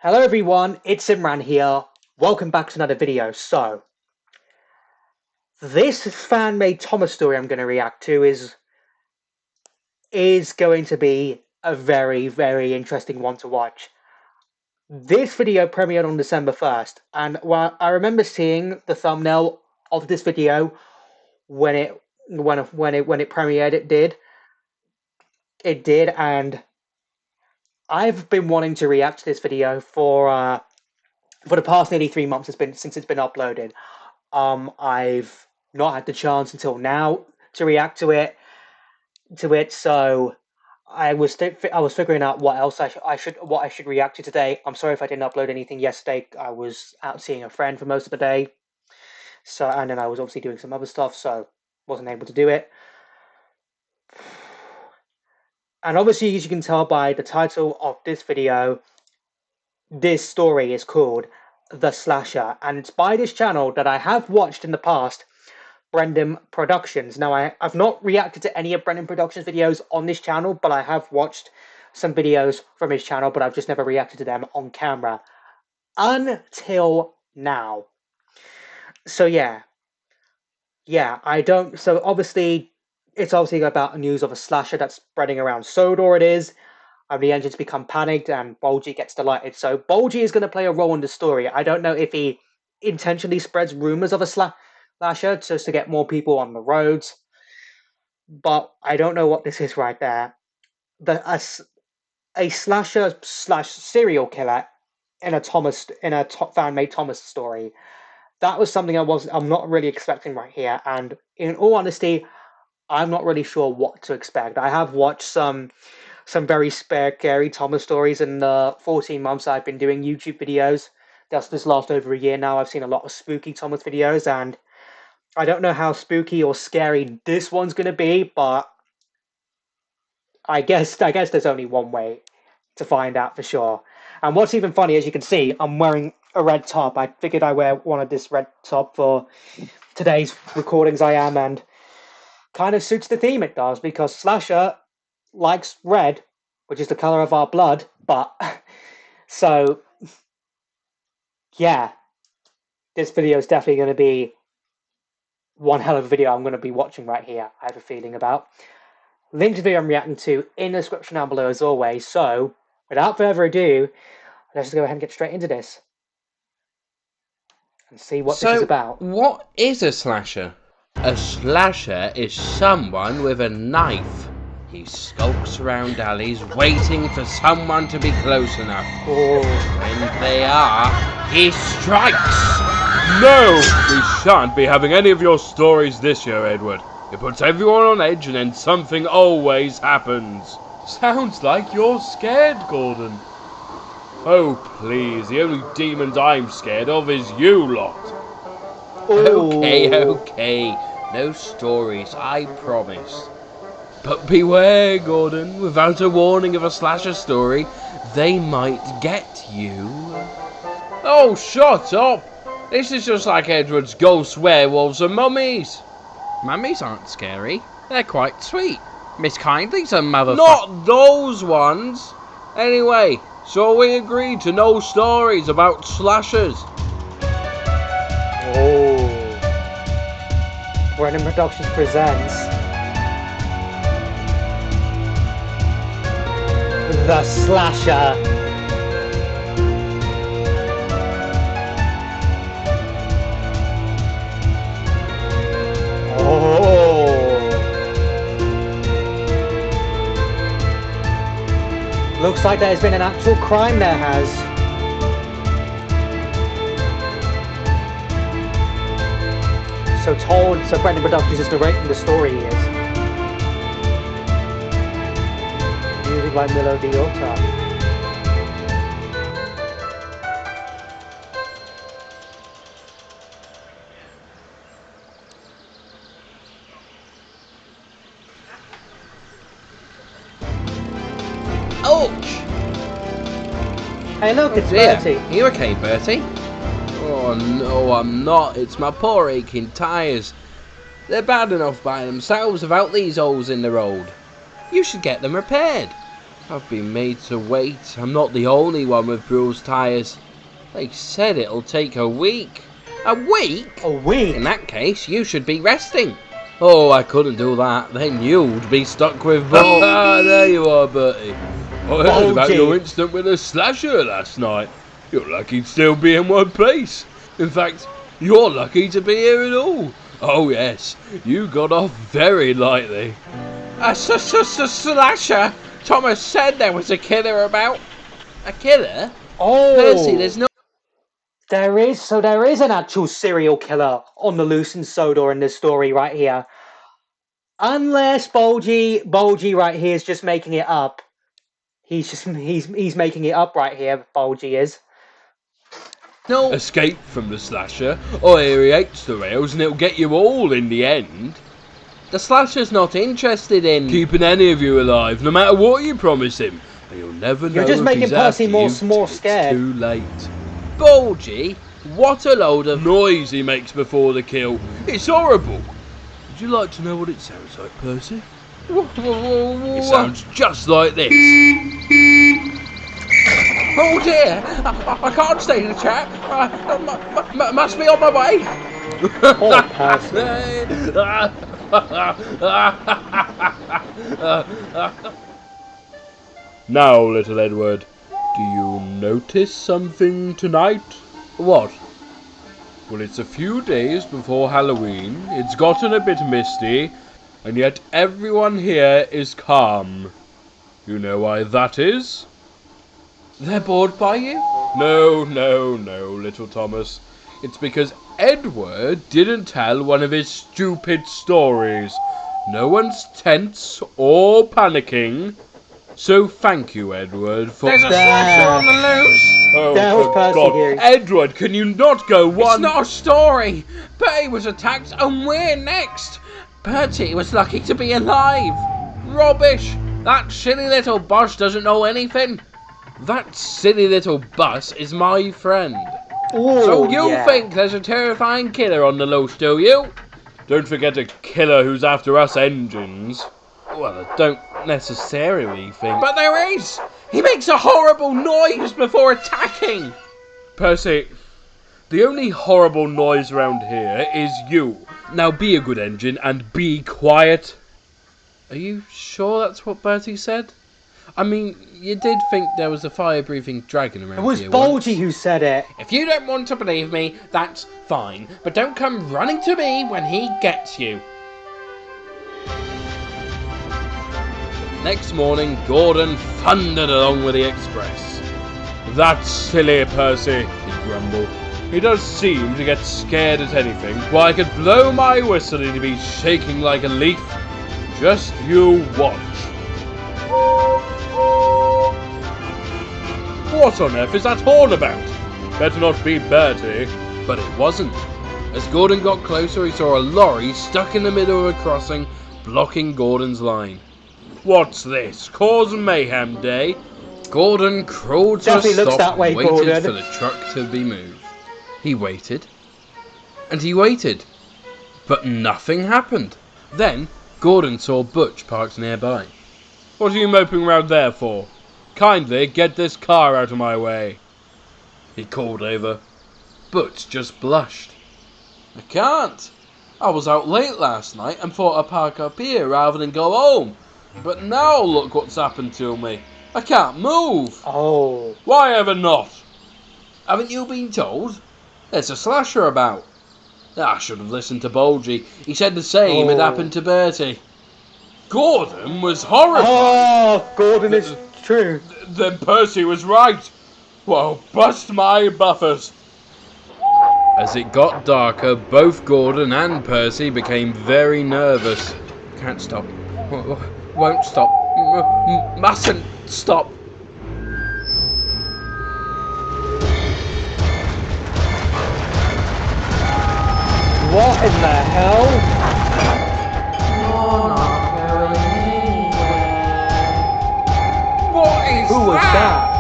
Hello everyone, it's Imran here. Welcome back to another video. So, this fan-made Thomas story I'm going to react to is going to be a very, very interesting one to watch. This video premiered on December 1st, and I remember seeing the thumbnail of this video when it premiered. It did, and I've been wanting to react to this video for the past nearly 3 months. Since it's been uploaded. I've not had the chance until now to react to it. So I was figuring out what else I should react to today. I'm sorry if I didn't upload anything yesterday. I was out seeing a friend for most of the day. So, and then I was obviously doing some other stuff, so wasn't able to do it. And obviously, as you can tell by the title of this video, this story is called The Slasher, and it's by this channel that I have watched in the past, Brendam Productions. Now, I've not reacted to any of Brendam Productions videos on this channel, but I have watched some videos from his channel, but I've just never reacted to them on camera until now. So yeah, so obviously, it's obviously about news of a slasher that's spreading around SODOR. It is. The engines become panicked and Bulgy gets delighted. So Bulgy is going to play a role in the story. I don't know if he intentionally spreads rumors of a slasher just to get more people on the roads, but I don't know what this is right there. A slasher slash serial killer in a fan-made Thomas story. That was something I'm not really expecting right here, and in all honesty, I'm not really sure what to expect. I have watched some very scary Thomas stories in the 14 months I've been doing YouTube videos. That's this last over a year now. I've seen a lot of spooky Thomas videos, and I don't know how spooky or scary this one's going to be, but I guess there's only one way to find out for sure. And what's even funny, as you can see, I'm wearing a red top. I figured I wanted this red top for today's recordings and kind of suits the theme it does, because Slasher likes red, which is the color of our blood, but so yeah, this video is definitely going to be one hell of a video I'm going to be watching right here, I have a feeling about. Link to the video I'm reacting to in the description down below as always. So without further ado, let's just go ahead and get straight into this and see what this is about. What is a slasher? A slasher is someone with a knife. He skulks around alleys waiting for someone to be close enough. Oh. When they are, he strikes! No! We shan't be having any of your stories this year, Edward. It puts everyone on edge and then something always happens. Sounds like you're scared, Gordon. Oh, please, the only demons I'm scared of is you lot. Okay. No stories, I promise. But beware, Gordon. Without a warning of a slasher story, they might get you. Oh, shut up! This is just like Edward's ghosts, werewolves, and mummies. Mummies aren't scary. They're quite sweet. Miss Kindly's a motherfucker. Not those ones! Anyway, so we agreed to no stories about slashers. Oh. Brendam Productions presents The Slasher. Looks like there's been an actual crime there has. So Brendam Productions is directing the story is. Music by Melody Ota. Ouch! Hey look, it's dear. Bertie. Are you okay, Bertie? Oh no, I'm not. It's my poor aching tyres. They're bad enough by themselves without these holes in the road. You should get them repaired. I've been made to wait. I'm not the only one with bruised tyres. They said it'll take a week. A week? A week? In that case, you should be resting. Oh, I couldn't do that. Then you'd be stuck with Bolt. Ah, there you are, Bertie. I heard about Bulgy. your incident with a slasher last night. You're lucky to still be in one piece. In fact, you're lucky to be here at all. Oh yes, you got off very lightly. A slasher? Thomas said there was a killer about. A killer? Oh, Percy, there's no... there is an actual serial killer on the loose in Sodor in this story right here. Unless Bulgy right here is just making it up. He's making it up right here. Bulgy is. No. Escape from the slasher, or he hates the rails and it'll get you all in the end. The slasher's not interested in... Keeping any of you alive, no matter what you promise him. And you'll never know You're just if making he's Percy after more you till scared. It's too late. Bulgy? What a load of... Noise he makes before the kill. It's horrible. Would you like to know what it sounds like, Percy? It sounds just like this. Oh dear! I can't stay in the chat. I must be on my way. Poor Percy. Now, little Edward, do you notice something tonight? What? Well, it's a few days before Halloween, it's gotten a bit misty, and yet everyone here is calm. You know why that is? They're bored by you? No, little Thomas. It's because Edward didn't tell one of his stupid stories. No one's tense or panicking. So thank you, Edward, for... There's a slasher on the loose. Oh, There was for Percy God. here. Edward, can you not go one... It's not a story. Bertie was attacked and we're next. Bertie was lucky to be alive. Rubbish. That silly little boss doesn't know anything. That silly little bus is my friend. Ooh, So you yeah. think there's a terrifying killer on the loose, do you? Don't forget a killer who's after us engines. Well, I don't necessarily think... But there is! He makes a horrible noise before attacking! Percy, the only horrible noise around here is you. Now be a good engine and be quiet. Are you sure that's what Bertie said? I mean, you did think there was a fire-breathing dragon around It was here Bulgy once. who said it. If you don't want to believe me, that's fine. But don't come running to me when he gets you. Next morning, Gordon thundered along with the express. That's silly, Percy, he grumbled. He does seem to get scared at anything. Why, I could blow my whistle and he'd be shaking like a leaf. Just you watch. What on earth is that horn about? Better not be Bertie. But it wasn't. As Gordon got closer, he saw a lorry stuck in the middle of a crossing, blocking Gordon's line. What's this? Cause mayhem day? Gordon crawled to a Definitely looks stop that way, and waited Gordon. for the truck to be moved. He waited. And he waited. But nothing happened. Then Gordon saw Butch parked nearby. What are you moping around there for? Kindly get this car out of my way. He called over. Butch just blushed. I can't. I was out late last night and thought I'd park up here rather than go home. But now look what's happened to me. I can't move. Oh. Why ever not? Haven't you been told? There's a slasher about. I should have listened to Bulgy. He said the same had happened to Bertie. Gordon was horrified. Oh, Gordon is true. Then Percy was right. Well, bust my buffers. As it got darker, both Gordon and Percy became very nervous. Can't stop. Won't stop. Mustn't stop. What in the hell? What is Who was that?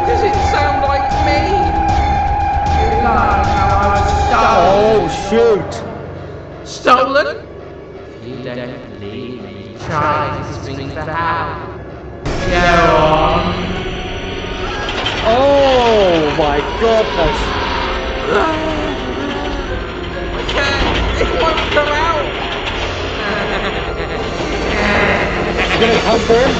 Does it sound like me? Oh, shoot. Stolen? my goodness! I can't. It won't come out. You gonna come for him?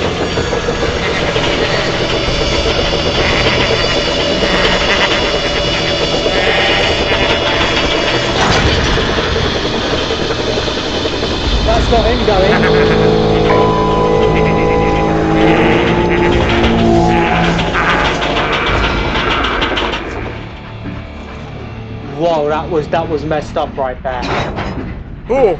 That's not him going. Whoa, that was messed up right there. Oh!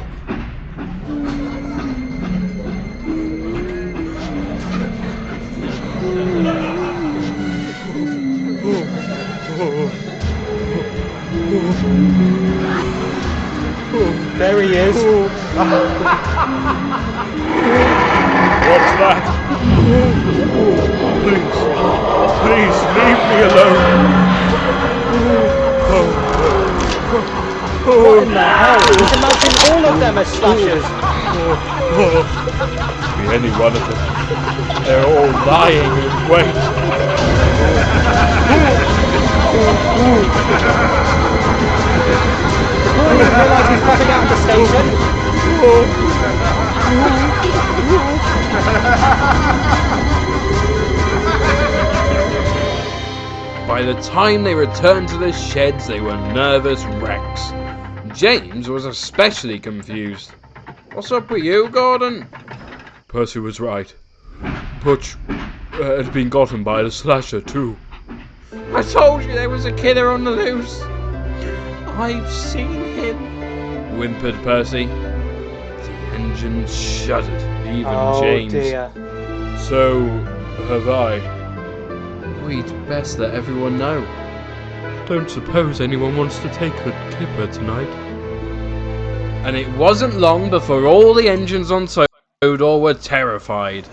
There he is. What's that? Please, please leave me alone. What in the hell? Just imagine all of them as slashers. Be any one of them. They're all lying in wait. Oh, you realise he's coming out of the station? By the time they returned to the sheds, they were nervous wrecks. James was especially confused. What's up with you, Gordon? Percy was right. Butch had been gotten by the slasher too. I told you there was a killer on the loose. I've seen him, whimpered Percy. The engine shuddered, even Oh James. dear. So have I. We'd best let everyone know. Don't suppose anyone wants to take the kipper tonight. And it wasn't long before all the engines on Sodor were terrified.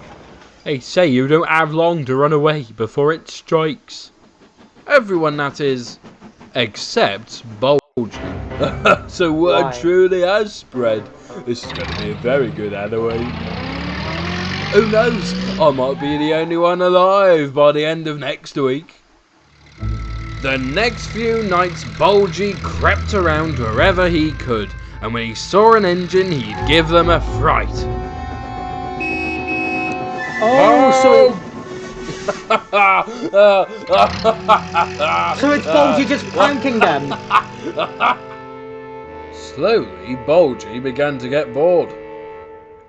They say you don't have long to run away before it strikes. Everyone, that is, except Bulgy. So word Why? truly has spread. This is going to be a very good Halloween. Who knows? I might be the only one alive by the end of next week. The next few nights, Bulgy crept around wherever he could, and when he saw an engine, he'd give them a fright. Oh, so it's Bulgy just pranking them. Slowly, Bulgy began to get bored.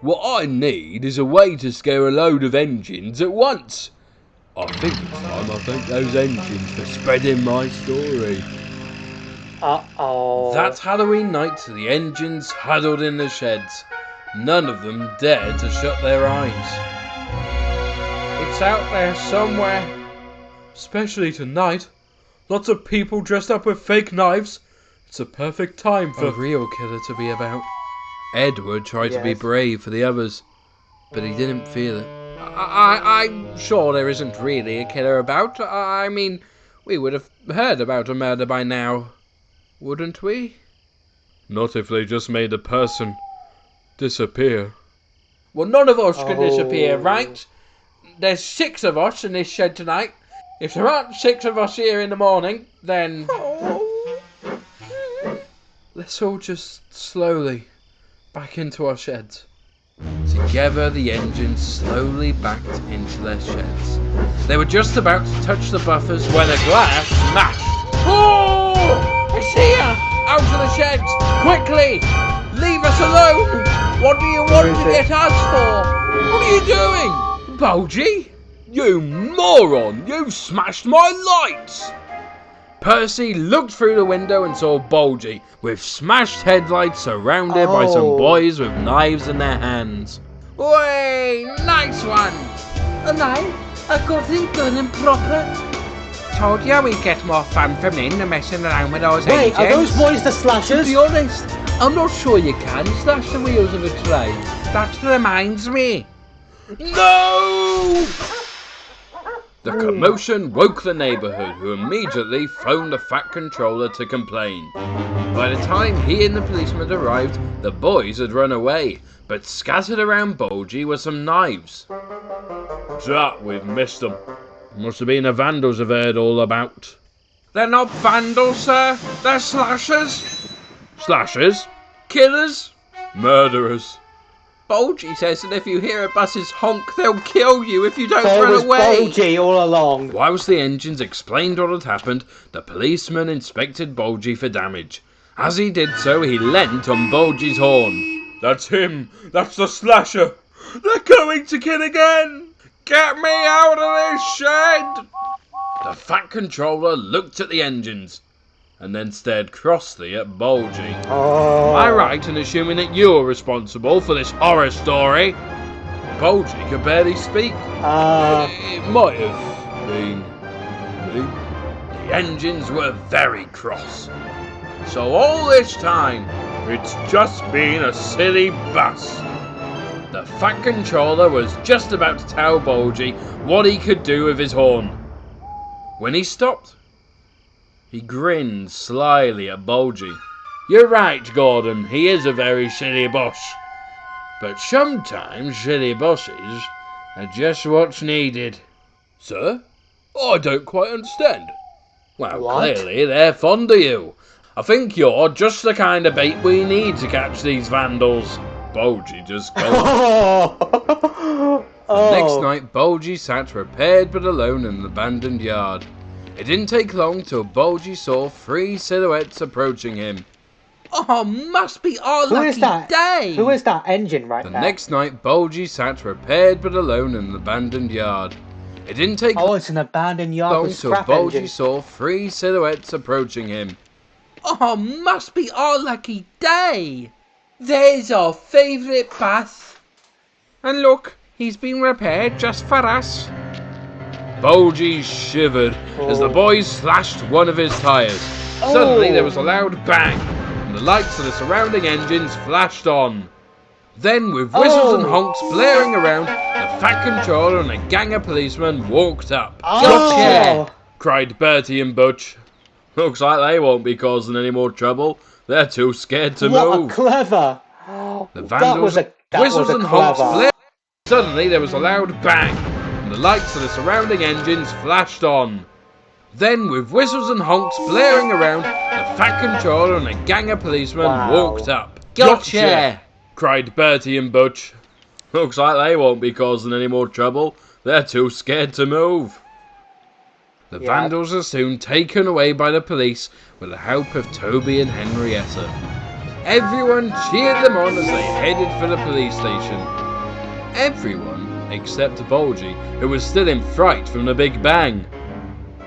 What I need is a way to scare a load of engines at once. I think it's time I thank those engines for spreading my story. Uh-oh. That Halloween night, the engines huddled in the sheds. None of them dared to shut their eyes. It's out there somewhere. Especially tonight. Lots of people dressed up with fake knives. It's a perfect time for A real killer to be about. Edward tried to be Yes. brave for the others, but he didn't feel it. I'm sure there isn't really a killer about. I mean, we would have heard about a murder by now, wouldn't we? Not if they just made a person disappear. Well, none of us can Oh. disappear, right? There's 6 of us in this shed tonight. If there aren't 6 of us here in the morning, then... Let's all just slowly back into our sheds. Together, the engines slowly backed into their sheds. They were just about to touch the buffers when a glass smashed. Oh! It's here! Out of the sheds! Quickly! Leave us alone! What do you want is to it? get us for? What are you doing? Bulgy? You moron! You smashed my lights! Percy looked through the window and saw Bulgy with smashed headlights surrounded by some Oh. boys with knives in their hands. Way, nice one! A knife? A good thing done and proper. Told you we'd get more fun from in than messing around with those Wait, are those engines. boys the To slashers? be honest, I'm not sure you can slash the wheels of a train. That reminds me. No! The commotion woke the neighbourhood, who immediately phoned the Fat Controller to complain. By the time he and the policeman arrived, the boys had run away, but scattered around Bulgy were some knives. Drat, we've missed them. Must have been the vandals I've heard all about. They're not vandals, sir. They're slashers. Slashers? Killers. Murderers. Bulgy says that if you hear a bus's honk, they'll kill you if you don't So it run was away. Bulgy all along. Whilst the engines explained what had happened, the policeman inspected Bulgy for damage. As he did so, he leant on Bulgy's horn. That's him! That's the slasher! They're coming to kill again! Get me out of this shed! The Fat Controller looked at the engines, and then stared crossly at Bulgy. Oh. Am I right in assuming that you're responsible for this horror story? Bulgy could barely speak. It might have been me. The engines were very cross. So all this time, it's just been a silly bus. The Fat Controller was just about to tell Bulgy what he could do with his horn. When he stopped, he grinned slyly at Bulgy. You're right, Gordon, he is a very silly boss. But sometimes silly bosses are just what's needed. Sir? I don't quite understand. Well, What? clearly they're fond of you. I think you're just the kind of bait we need to catch these vandals. Bulgy just goes. Oh. Next night, Bulgy sat prepared but alone in an abandoned yard. It didn't take long till Bulgy saw 3 silhouettes approaching him. Oh, must be our Who lucky is that? day. Who is that engine right The there? next night, Bulgy sat prepared but alone in an abandoned yard. It didn't take Oh, it's an abandoned yard long with till scrap Bulgy engine. saw 3 silhouettes approaching him. Oh, must be our lucky day. There's our favourite bus. And look, he's been repaired just for us. Bulgy shivered as the boys slashed one of his tyres. Suddenly there was a loud bang, and the lights of the surrounding engines flashed on. Then, with whistles and honks blaring around, the Fat Controller and a gang of policemen walked up. Gotcha! Cried Bertie and Butch. Looks like they won't be causing any more trouble. They're too scared to What move. a clever! The That vandals, was a whistles and honks clever. blared. Suddenly there was a loud bang, and the lights of the surrounding engines flashed on. Then, with whistles and honks blaring around, the Fat Controller and a gang of policemen walked up. Gotcha! Cried Bertie and Butch. Looks like they won't be causing any more trouble. They're too scared to move. The vandals are soon taken away by the police with the help of Toby and Henrietta. Everyone cheered them on as they headed for the police station. Everyone except Bulgy, who was still in fright from the big bang.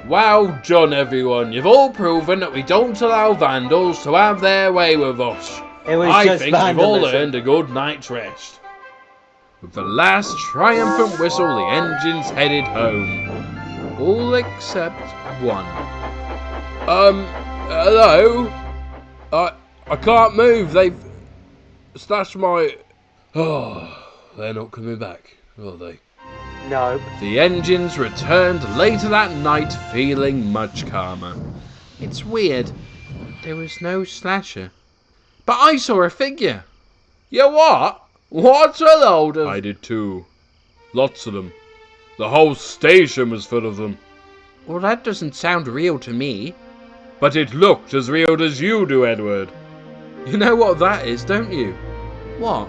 Well done, everyone. You've all proven that we don't allow vandals to have their way with us. It was I just think we've all vandalism. earned a good night's rest. With the last triumphant whistle, the engines headed home. All except one. Hello? I can't move. They've slashed my... Oh, they're not coming back, are they? No. The engines returned later that night feeling much calmer. It's weird. There was no slasher. But I saw a figure. You what? What's a load of... I did too. Lots of them. The whole station was full of them. Well, that doesn't sound real to me. But it looked as real as you do, Edward. You know what that is, don't you? What?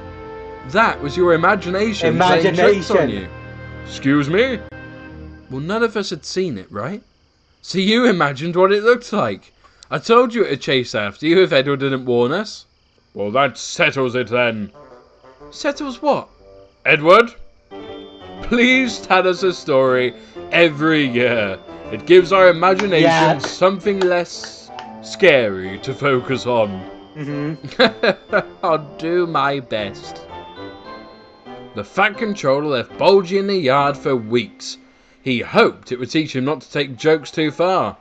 That was your imagination playing tricks on you. Excuse me? Well, none of us had seen it, right? So you imagined what it looked like. I told you it would chase after you if Edward didn't warn us. Well, that settles it then. Settles what? Edward, please tell us a story every year. It gives our imagination something less scary to focus on. I'll do my best. The Fat Controller left Bulgy in the yard for weeks. He hoped it would teach him not to take jokes too far.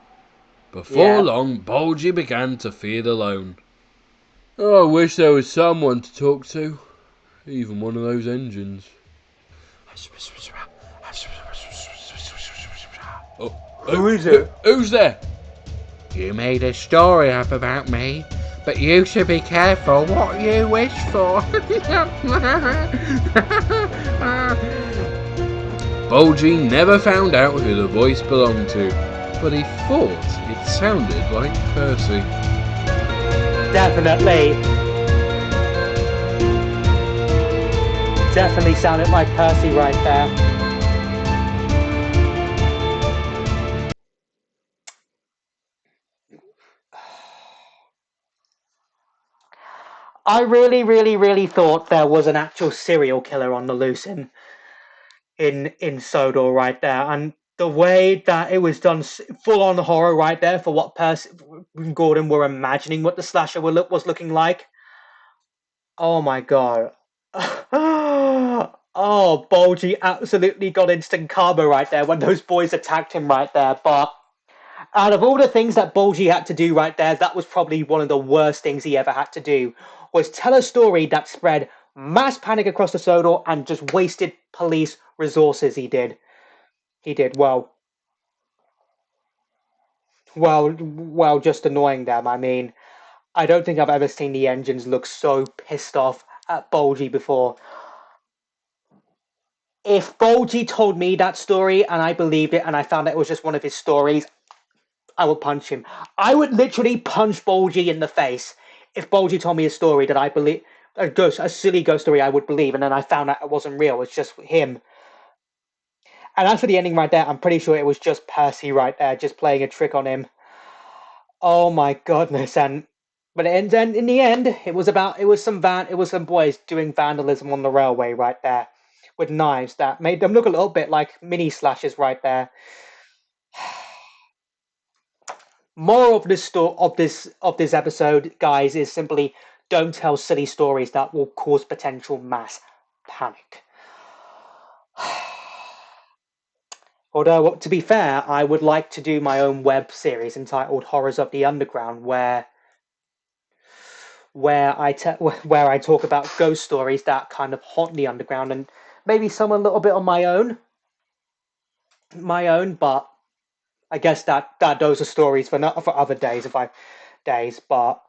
Before long, Bulgy began to feel alone. Oh, I wish there was someone to talk to. Even one of those engines. Oh, Who is it? Who's there? You made a story up about me, but you should be careful what you wish for. Bulgy never found out who the voice belonged to. but he thought it sounded like Percy. Definitely sounded like Percy right there. I really thought there was an actual serial killer on the loose in Sodor right there, and the way that it was done, full on horror right there for what Percy and Gordon were imagining what the slasher was looking like. Oh my god. Oh, Bulgy absolutely got instant karma right there when those boys attacked him right there. But out of all the things that Bulgy had to do right there, that was probably one of the worst things he ever had to do, was tell a story that spread mass panic across the Sodor and just wasted police resources. He did. Well, just annoying them. I mean, I don't think I've ever seen the engines look so pissed off at Bulgy before. If Bulgy told me that story and I believed it and I found that it was just one of his stories, I would punch him. I would literally punch Bulgy in the face if Bulgy told me a story that I believe, a silly ghost story I would believe, and then I found out it wasn't real. It's just him. And as for the ending right there, I'm pretty sure it was just Percy right there, just playing a trick on him. Oh my goodness! But in the end, it was some boys doing vandalism on the railway right there with knives that made them look a little bit like mini slashes right there. Moral of this episode, guys, is simply don't tell silly stories that will cause potential mass panic. Although, to be fair, I would like to do my own web series entitled Horrors of the Underground, where I talk about ghost stories that kind of haunt the underground, and maybe some a little bit on my own. But I guess that those are stories for other days, but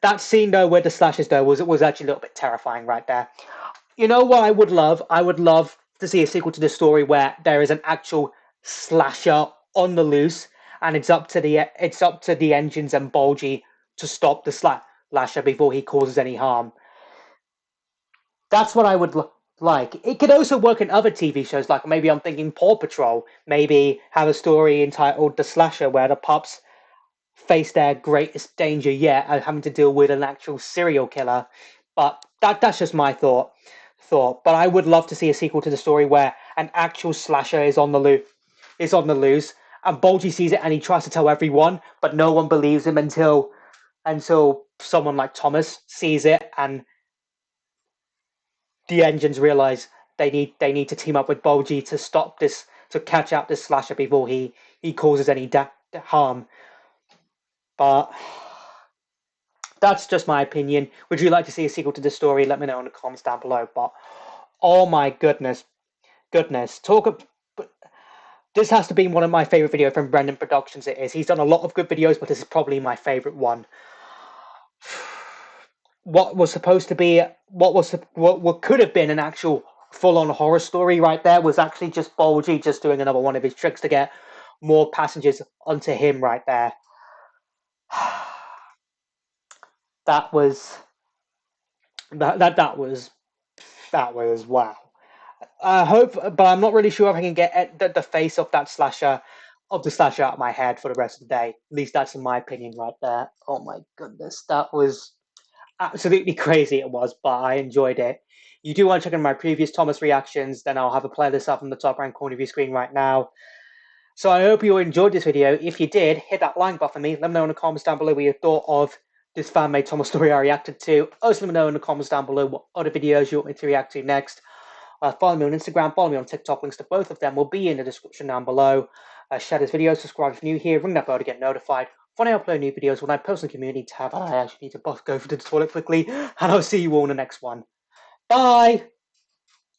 that scene though where the slashes though was actually a little bit terrifying right there. You know what I would love? I would love to see a sequel to this story where there is an actual slasher on the loose, and it's up to the engines and Bulgy to stop the slasher before he causes any harm. That's what I would like. It could also work in other TV shows, like maybe I'm thinking Paw Patrol. Maybe have a story entitled The Slasher, where the pups face their greatest danger yet and having to deal with an actual serial killer. But that's just my thought. But I would love to see a sequel to the story where an actual slasher is on the loose, and Bulgy sees it and he tries to tell everyone, but no one believes him until someone like Thomas sees it, and the engines realize they need to team up with Bulgy to stop this, to catch out this slasher before he causes any harm. But that's just my opinion. Would you like to see a sequel to this story? Let me know in the comments down below. But oh my goodness, this has to be one of my favorite videos from Brendam Productions. It is. He's done a lot of good videos, but this is probably my favorite one. What could have been an actual full-on horror story right there was actually just Bulgy just doing another one of his tricks to get more passengers onto him right there. That was wow. I hope, but I'm not really sure if I can get the face of the slasher out of my head for the rest of the day. At least that's in my opinion right there. Oh my goodness, that was absolutely crazy. It was, but I enjoyed it. You do want to check in my previous Thomas reactions, then I'll have a playlist up in the top right corner of your screen right now. So I hope you enjoyed this video. If you did, hit that like button for me. Let me know in the comments down below what you thought of this fan-made Thomas story I reacted to. Also, let me know in the comments down below what other videos you want me to react to next. Follow me on Instagram, follow me on TikTok. Links to both of them will be in the description down below. Share this video, subscribe if you're new here, ring that bell to get notified when I upload new videos, when I post in the community tab. I actually need to go for the toilet quickly, and I'll see you all in the next one. Bye!